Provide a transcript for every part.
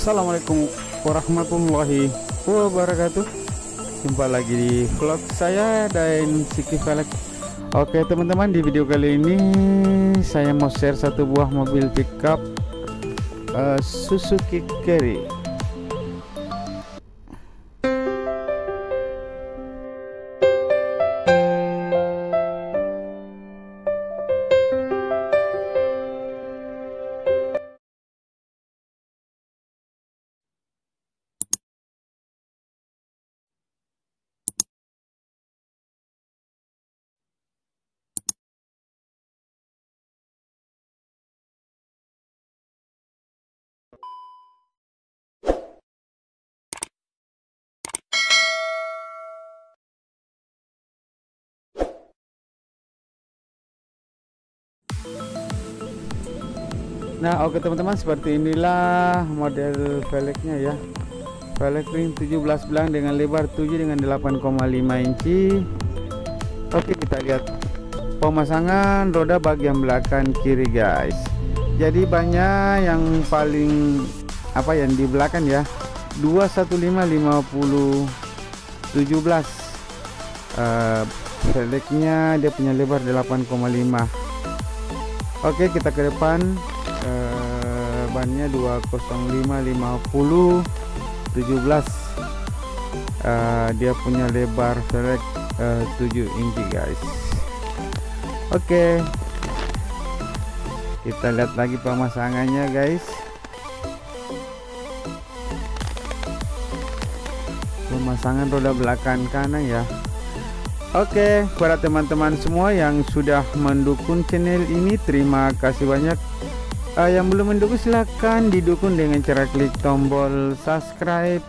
Assalamualaikum warahmatullahi wabarakatuh. Jumpa lagi di vlog saya dan Siki Velg. Oke teman-teman, di video kali ini saya mau share satu buah mobil pickup Suzuki Carry. Nah oke teman-teman, seperti inilah model velgnya ya. Velg ring 17 belang dengan lebar 7 dengan 8,5 inci. Oke, kita lihat pemasangan roda bagian belakang kiri guys. Jadi banyak yang paling yang di belakang ya, 21550 17 velgnya dia punya lebar 8,5. Oke, kita ke depan. Bannya 20550 17 dia punya lebar velg 7 inci guys. Oke, kita lihat lagi pemasangannya guys. Pemasangan roda belakang kanan ya. Oke, para teman-teman semua yang sudah mendukung channel ini, terima kasih banyak. Yang belum mendukung silahkan didukung dengan cara klik tombol subscribe,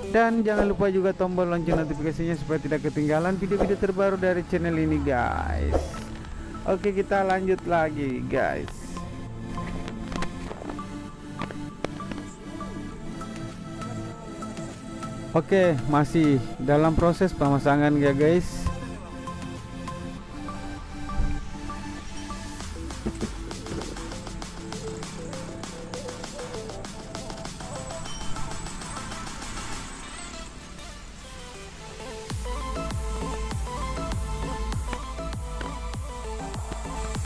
dan jangan lupa juga tombol lonceng notifikasinya supaya tidak ketinggalan video-video terbaru dari channel ini guys. Oke, kita lanjut lagi guys. Oke, masih dalam proses pemasangan ya guys.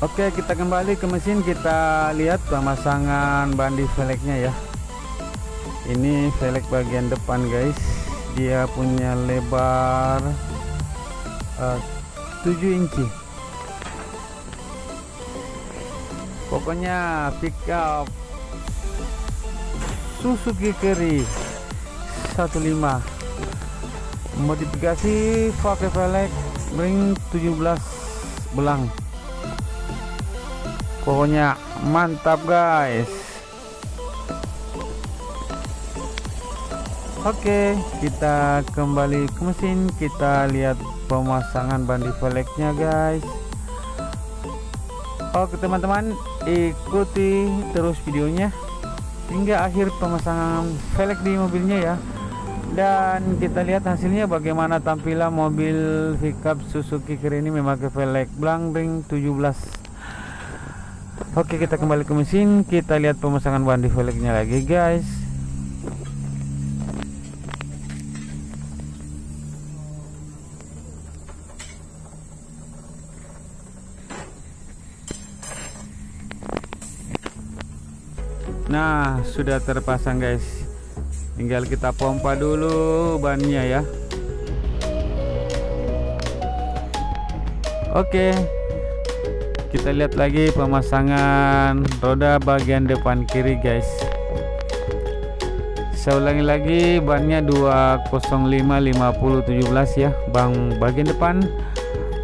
Oke, kita kembali ke mesin, kita lihat pemasangan bandi velgnya ya. Ini velg bagian depan guys, dia punya lebar 7 inci. Pokoknya pickup Suzuki Carry 15 modifikasi pakai velg ring 17 belang. Pokoknya mantap guys. Oke, kita kembali ke mesin, kita lihat pemasangan bandi velgnya guys. Oke teman-teman, ikuti terus videonya hingga akhir pemasangan velg di mobilnya ya. Dan kita lihat hasilnya bagaimana tampilan mobil pickup Suzuki Carry ini memakai velg belang ring 17. Oke, kita kembali ke mesin, kita lihat pemasangan bandi velgnya lagi guys. Nah, sudah terpasang guys. Tinggal kita pompa dulu bannya ya. Oke, kita lihat lagi pemasangan roda bagian depan kiri guys. Saya ulangi lagi, bannya 20550 17 ya, ban bagian depan.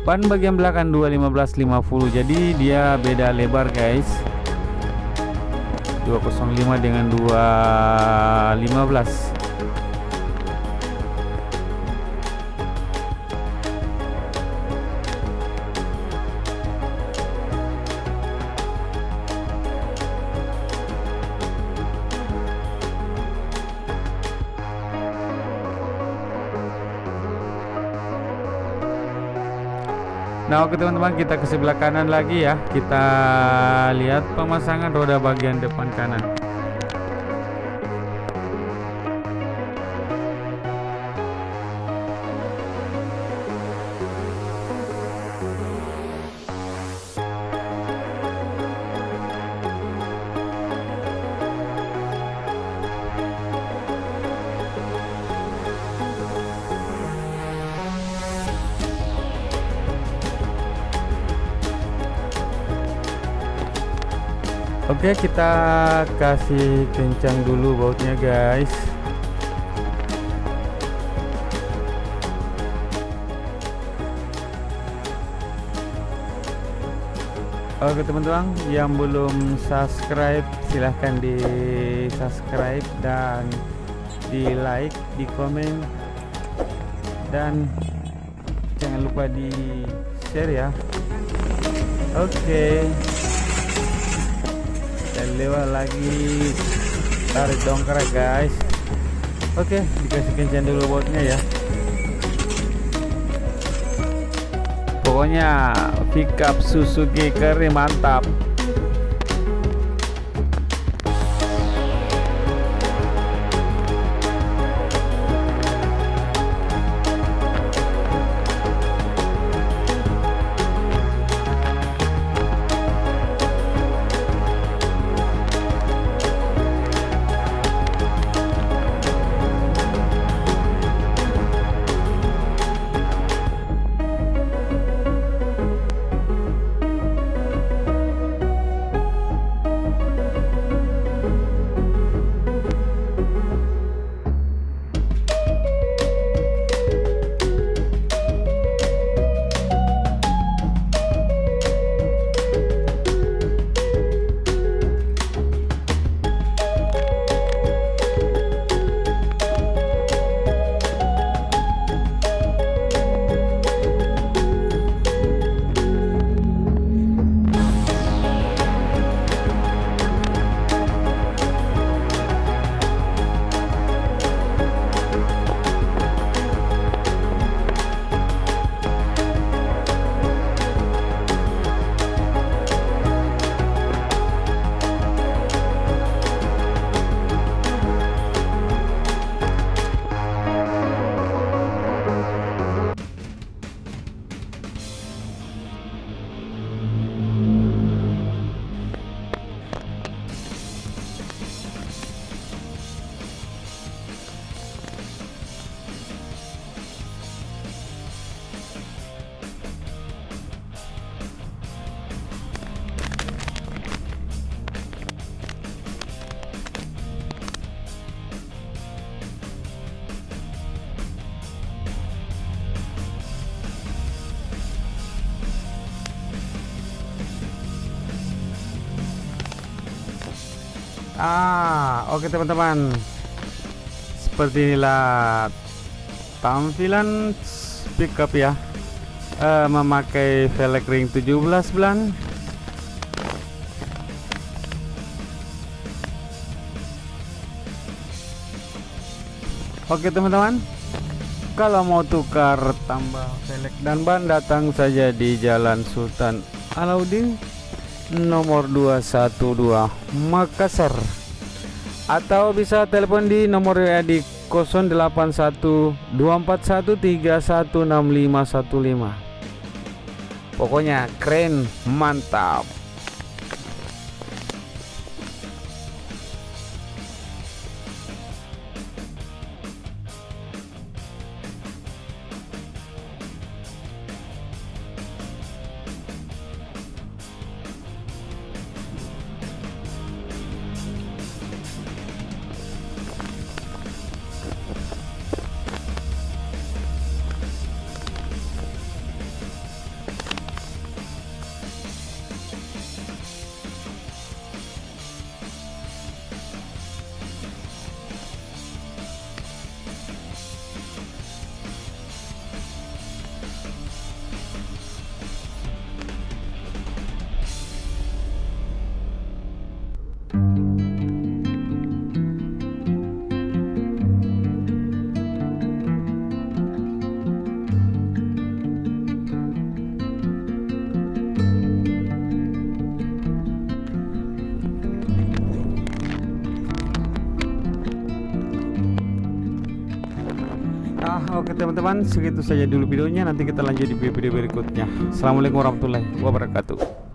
Ban bagian belakang 21550. Jadi dia beda lebar guys, 205 dengan 215. Nah oke teman-teman, kita ke sebelah kanan lagi ya. Kita lihat pemasangan roda bagian depan kanan. Oke, kita kasih kencang dulu bautnya guys. Oke teman-teman, yang belum subscribe silahkan di subscribe dan di like, di komen, dan jangan lupa di share ya. Oke, dan lewat lagi tarik dongkrak guys. Oke, dikasih kencang dulu bautnya ya. Pokoknya pickup Suzuki Carry mantap. Oke teman-teman, seperti inilah tampilan pickup ya, memakai velg ring 17 bulan. Oke teman-teman, kalau mau tukar tambah velg dan ban, datang saja di Jalan Sultan Alauddin nomor 212 Makassar, atau bisa telepon di nomor WA di 081241316515. Pokoknya keren, mantap. Oke teman-teman, segitu saja dulu videonya. Nanti kita lanjut di video berikutnya. Assalamualaikum warahmatullahi wabarakatuh.